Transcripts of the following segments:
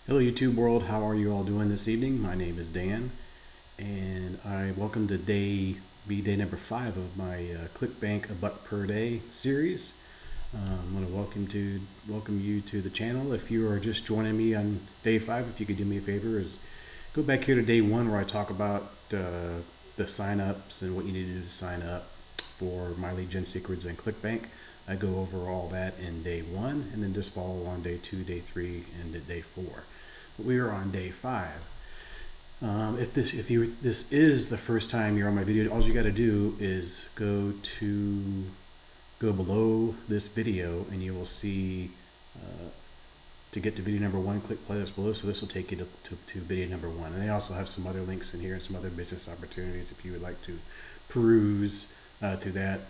Hello YouTube world, how are you all doing this evening? My name is Dan and I welcome to day number 5 of my Clickbank a buck per day series. I want to welcome you to the channel. If you are just joining me on day 5, if you could do me a favor, is go back here to day 1 where I talk about the sign-ups and what you need to do to sign up for My Lead Gen Secrets and Clickbank. I go over all that in day 1 and then just follow on day 2, day 3, and day 4. But we are on day 5. If this is the first time you're on my video, all you got to do is go below this video and you will see to get to video number 1, click playlist below. So this will take you to video number 1. And they also have some other links in here and some other business opportunities if you would like to peruse through that.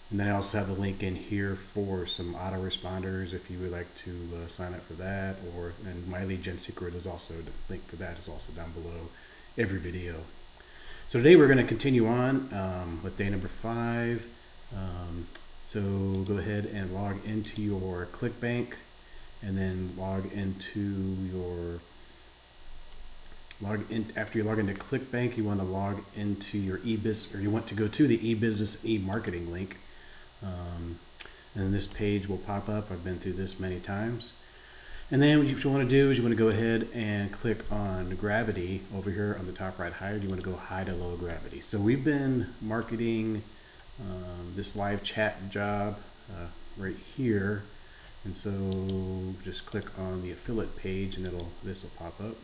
And then I also have the link in here for some autoresponders if you would like to sign up for that, and My Lead Gen Secret is also, the link for that is also down below every video. So today we're going to continue on with day number 5. So go ahead and log into your Clickbank and then after you log into Clickbank, you want to log into your eBusiness, or you want to go to the eBusiness e-marketing link. And this page will pop up. I've been through this many times. And then what you want to do is you want to go ahead and click on gravity over here on the top right hide. You want to go high to low gravity. So we've been marketing this live chat job right here. And so just click on the affiliate page and this will pop up.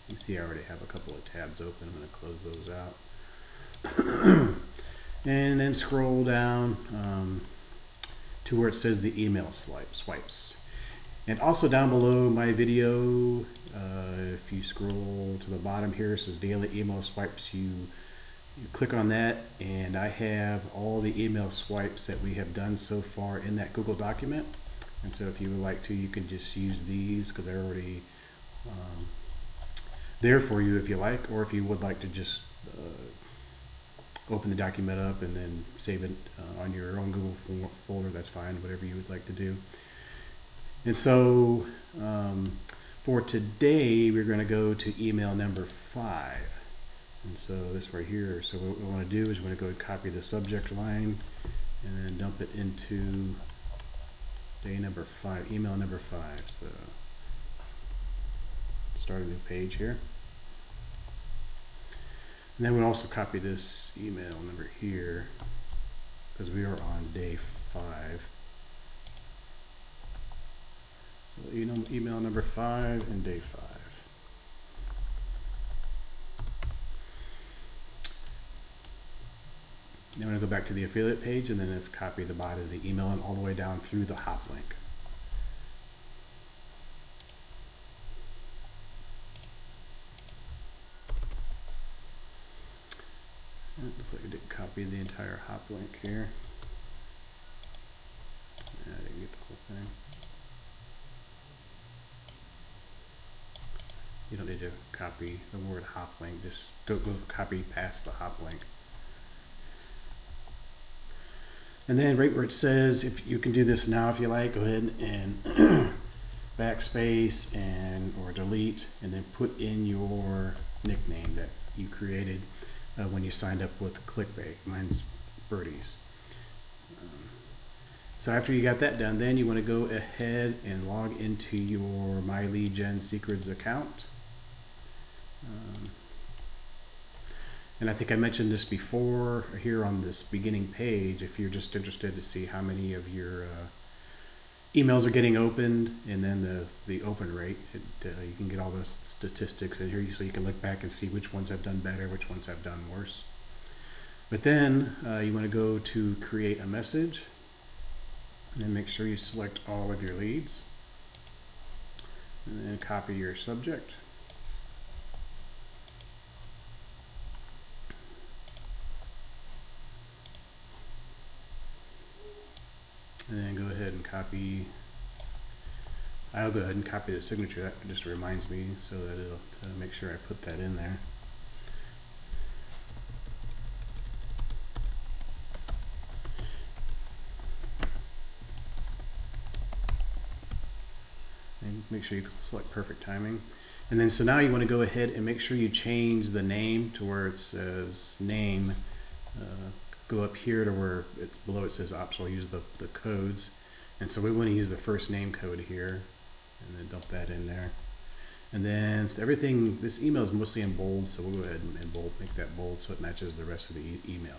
You see I already have a couple of tabs open. I'm going to close those out. And then scroll down to where it says the email swipes. And also down below my video, if you scroll to the bottom here, it says daily email swipes. You click on that, and I have all the email swipes that we have done so far in that Google document. And so if you would like to, you can just use these because they're already there for you if you like, or if you would like to just open the document up and then save it on your own Google folder, that's fine, whatever you would like to do. And so for today, we're going to go to email number 5. And so this right here, so what we want to do is we're going to go and copy the subject line and then dump it into day number 5, email number 5. So start a new page here. And then we'll also copy this email number here because we are on day 5. So email number 5 and day 5. Then I'm going to go back to the affiliate page and then let's copy the body of the email and all the way down through the hop link. It looks like I didn't copy the entire hop link here. Yeah, I didn't get the whole thing. You don't need to copy the word hop link, just go copy past the hop link. And then right where it says, if you can do this now if you like, go ahead and backspace or delete and then put in your nickname that you created when you signed up with Clickbank. Mine's Birdie's. So after you got that done, then you want to go ahead and log into your My Lead Gen Secrets account. And I think I mentioned this before here on this beginning page. If you're just interested to see how many of your emails are getting opened and then the open rate, you can get all the statistics in here so you can look back and see which ones have done better, which ones have done worse. But then you want to go to create a message and then make sure you select all of your leads and then copy your subject. And then go ahead and copy. I'll go ahead and copy the signature. That just reminds me so that it'll to make sure I put that in there. And make sure you select perfect timing. And then so now you want to go ahead and make sure you change the name to where it says name. Go up here to where it's below it says optional, use the codes. And so we want to use the first name code here and then dump that in there. And then so everything, this email is mostly in bold, so we'll go ahead and bold, make that bold so it matches the rest of the email.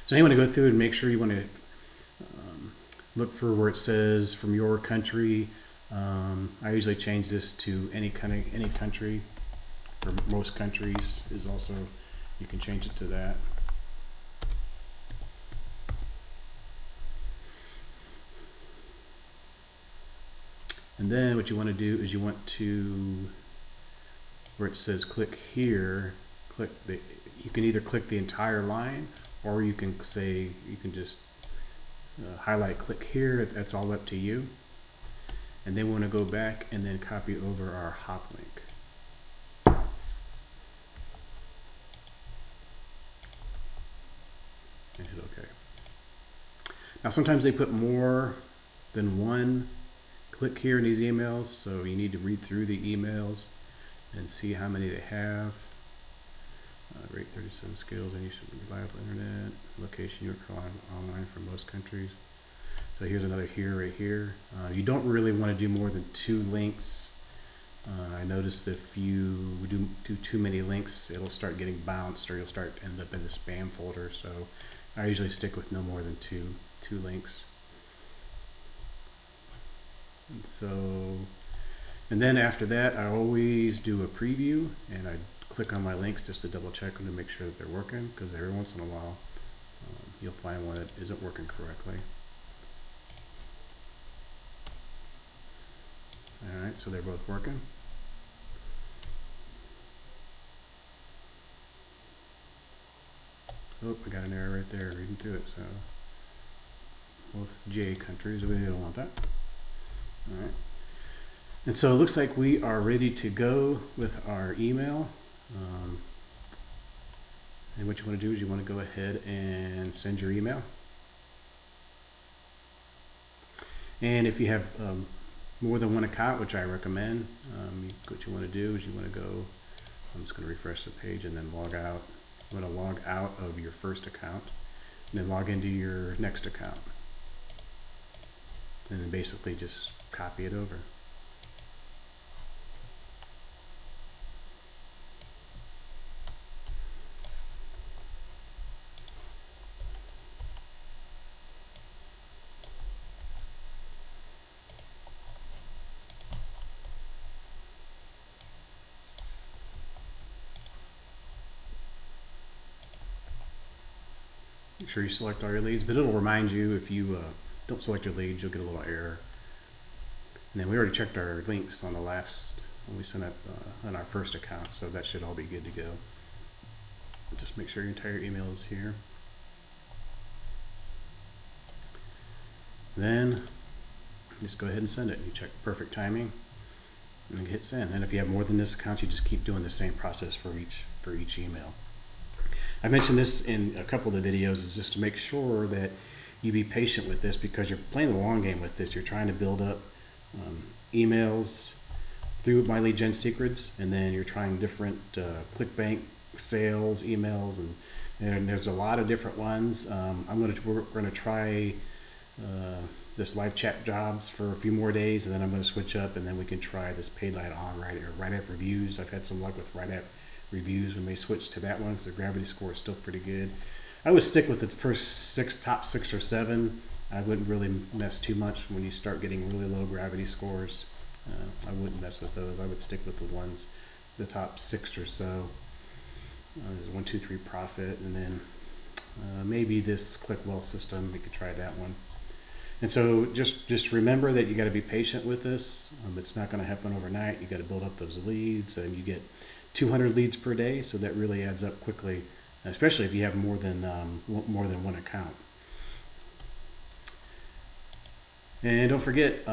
So now you want to go through and make sure you want to look for where it says from your country. I usually change this to any country, or most countries is also, you can change it to that. And then what you want to do is you want to, where it says click here, you can either click the entire line, or you can say, you can just highlight click here. That's all up to you. And then we want to go back and then copy over our hop link. And hit OK. Now sometimes they put more than one click here in these emails, so you need to read through the emails and see how many they have. Rate 37 skills, and you should reliable internet, location you are online for most countries. So here's another here right here. You don't really want to do more than 2 links. I noticed if you do too many links, it'll start getting bounced, or you'll end up in the spam folder. So I usually stick with no more than two links. And then after that, I always do a preview, and I click on my links just to double check them to make sure that they're working, because every once in a while you'll find one that isn't working correctly. All right, so they're both working. Oh, I got an error right there reading through it. So most J countries, we don't want that. All right. And so it looks like we are ready to go with our email. And what you want to do is you want to go ahead and send your email. And if you have more than one account, which I recommend, what you want to do is you want to go, I'm just going to refresh the page and then log out. You want to log out of your first account and then log into your next account. And then basically just copy it over. Make sure you select all your leads, but it'll remind you if you don't select your leads, you'll get a little error. And then we already checked our links on the last, when we sent it on our first account, so that should all be good to go. Just make sure your entire email is here. Then just go ahead and send it. You check perfect timing and hit send. And if you have more than this account, you just keep doing the same process for each email. I mentioned this in a couple of the videos, is just to make sure that you be patient with this, because you're playing the long game with this. You're trying to build up emails through My Lead Gen Secrets, and then you're trying different Clickbank sales emails, and there's a lot of different ones. We're going to try this live chat jobs for a few more days, and then I'm going to switch up, and then we can try this paid lead on right app reviews. I've had some luck with right app reviews. We may switch to that one because the gravity score is still pretty good. I would stick with the first top 6 or 7. I wouldn't really mess too much when you start getting really low gravity scores. I wouldn't mess with those. I would stick with the top 6 or so. There's 1, 2, 3 profit, and then maybe this ClickWell system. We could try that one. And so just remember that you got to be patient with this. It's not going to happen overnight. You got to build up those leads, and you get 200 leads per day, so that really adds up quickly, especially if you have more than one account. And don't forget,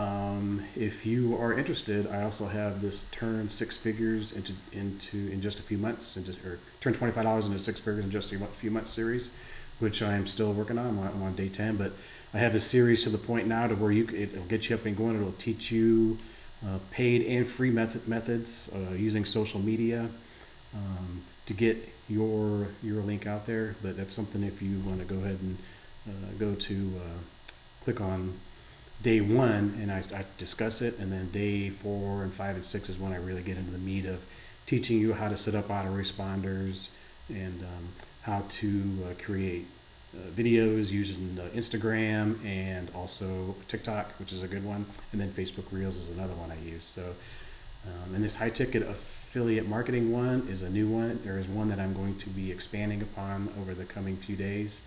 if you are interested, I also have this turn 6 figures in just a few months, or turn $25 into 6 figures in just a few months series, which I'm still working on. I'm on day 10, but I have this series to the point now to where it'll get you up and going. It'll teach you paid and free methods using social media to get your link out there. But that's something, if you want to go ahead and go to click on day 1, and I discuss it, and then day 4 and 5 and 6 is when I really get into the meat of teaching you how to set up autoresponders and how to create videos using Instagram and also TikTok, which is a good one, and then Facebook Reels is another one I use. So and this high ticket affiliate marketing one is a new one. There is one that I'm going to be expanding upon over the coming few days.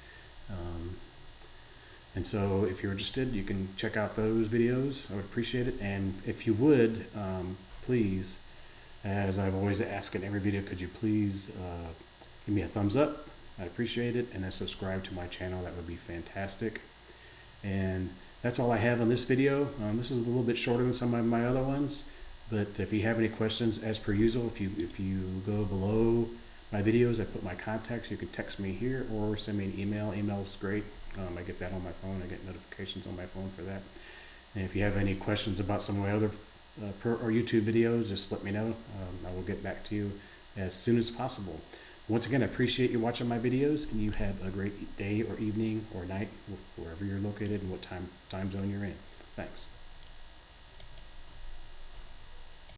And so if you're interested, you can check out those videos. I would appreciate it. And if you would, please, as I've always asked in every video, could you please give me a thumbs up? I appreciate it. And then subscribe to my channel. That would be fantastic. And that's all I have on this video. This is a little bit shorter than some of my other ones. But if you have any questions, as per usual, if you go below my videos, I put my contacts. You can text me here or send me an email. Email's great. I get that on my phone. I get notifications on my phone for that. And if you have any questions about some of my other or YouTube videos, just let me know. I will get back to you as soon as possible. Once again, I appreciate you watching my videos, and you have a great day or evening or night, wherever you're located and what time zone you're in. Thanks.